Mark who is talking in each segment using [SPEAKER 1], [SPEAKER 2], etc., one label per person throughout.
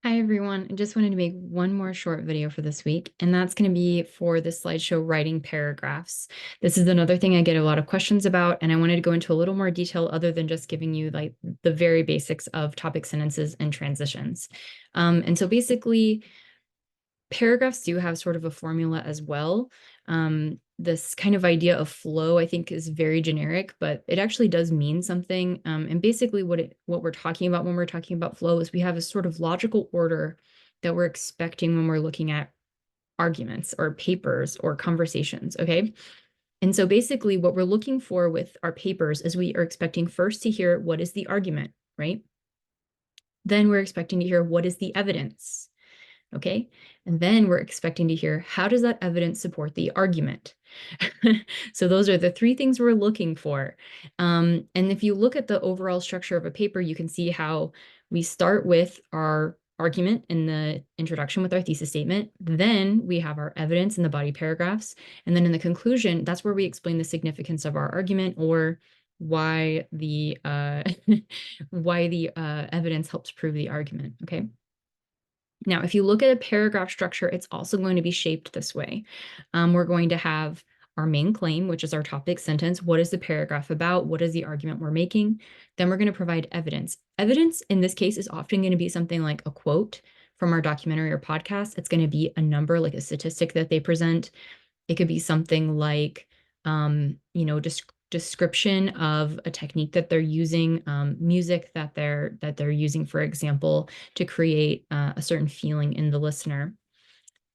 [SPEAKER 1] Hi, everyone. I just wanted to make one more short video for this week, and that's going to be for the slideshow writing paragraphs. This is another thing I get a lot of questions about, and I wanted to go into a little more detail other than just giving you like the very basics of topic sentences and transitions. And so basically, paragraphs do have sort of a formula as well. This kind of idea of flow, I think, is very generic, but it actually does mean something. And basically what we're talking about when we're talking about flow is we have a sort of logical order that we're expecting when we're looking at arguments or papers or conversations, okay? And so basically what we're looking for with our papers is we are expecting first to hear what is the argument, right? Then we're expecting to hear what is the evidence. Okay. And then we're expecting to hear, how does that evidence support the argument? So those are the three things we're looking for. And if you look at the overall structure of a paper, you can see how we start with our argument in the introduction with our thesis statement. Then we have our evidence in the body paragraphs. And then in the conclusion, that's where we explain the significance of our argument or why the evidence helps prove the argument. Okay. Now, if you look at a paragraph structure, it's also going to be shaped this way. We're going to have our main claim, which is our topic sentence. What is the paragraph about? What is the argument we're making? Then we're going to provide evidence. Evidence in this case is often going to be something like a quote from our documentary or podcast. It's going to be a number, like a statistic that they present. It could be something like, description of a technique that they're using, music that they're using, for example, to create a certain feeling in the listener.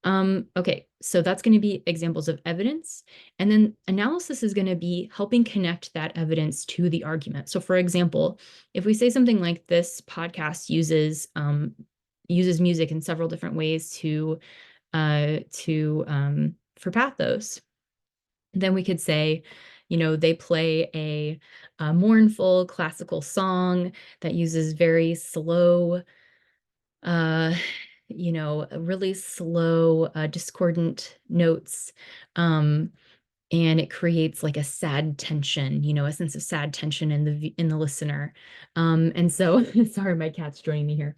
[SPEAKER 1] Okay, so that's going to be examples of evidence. And then analysis is going to be helping connect that evidence to the argument. So for example, if we say something like this podcast uses music in several different ways for pathos, then we could say, they play a mournful classical song that uses very slow, really slow, discordant notes. And it creates like a sad tension, a sense of sad tension in the listener. And so, sorry, my cat's joining me here.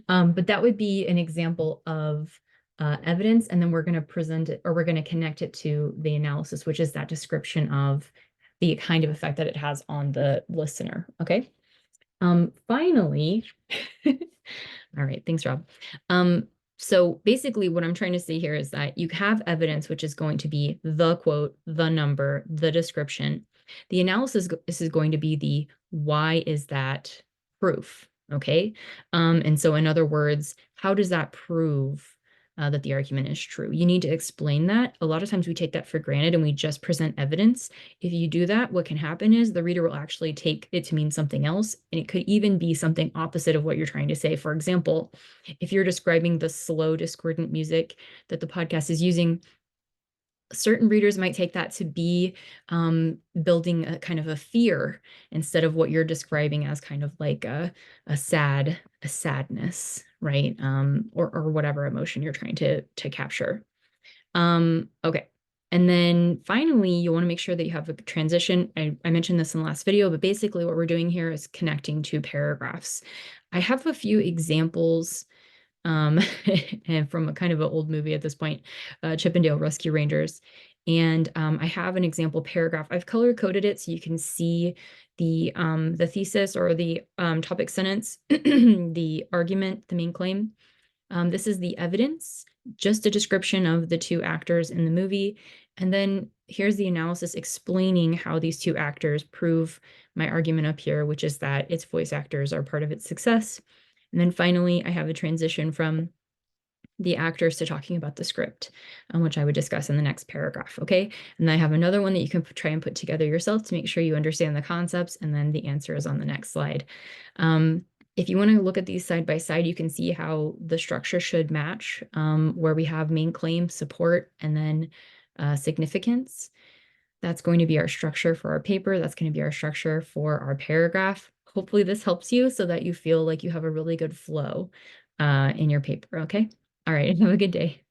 [SPEAKER 1] But that would be an example of evidence, and then we're going to present it, or we're going to connect it to the analysis, which is that description of the kind of effect that it has on the listener. Okay. Finally, all right, thanks, Rob. So basically what I'm trying to say here is that you have evidence, which is going to be the quote, the number, the description. The analysis this is going to be the why is that proof, okay? And so in other words, how does that prove that the argument is true? You need to explain that. A lot of times we take that for granted and we just present evidence. If you do that, what can happen is the reader will actually take it to mean something else, and it could even be something opposite of what you're trying to say. For example, if you're describing the slow, discordant music that the podcast is using, certain readers might take that to be building a kind of a fear instead of what you're describing as kind of like a sadness, right? Or whatever emotion you're trying to capture. Okay. And then finally, you want to make sure that you have a transition. I mentioned this in the last video, but basically what we're doing here is connecting two paragraphs. I have a few examples and from a kind of an old movie at this point, Chip 'n Dale Rescue Rangers. And I have an example paragraph. I've color coded it so you can see the thesis or the topic sentence, the argument, the main claim. This is the evidence, just a description of the two actors in the movie. And then here's the analysis explaining how these two actors prove my argument up here, which is that its voice actors are part of its success. And then finally, I have a transition from the actors to talking about the script, which I would discuss in the next paragraph, okay? And I have another one that you can try and put together yourself to make sure you understand the concepts, and then the answer is on the next slide. If you want to look at these side by side, you can see how the structure should match, where we have main claim, support, and then significance. That's going to be our structure for our paper. That's going to be our structure for our paragraph. Hopefully this helps you so that you feel like you have a really good flow in your paper, okay? All right, have a good day.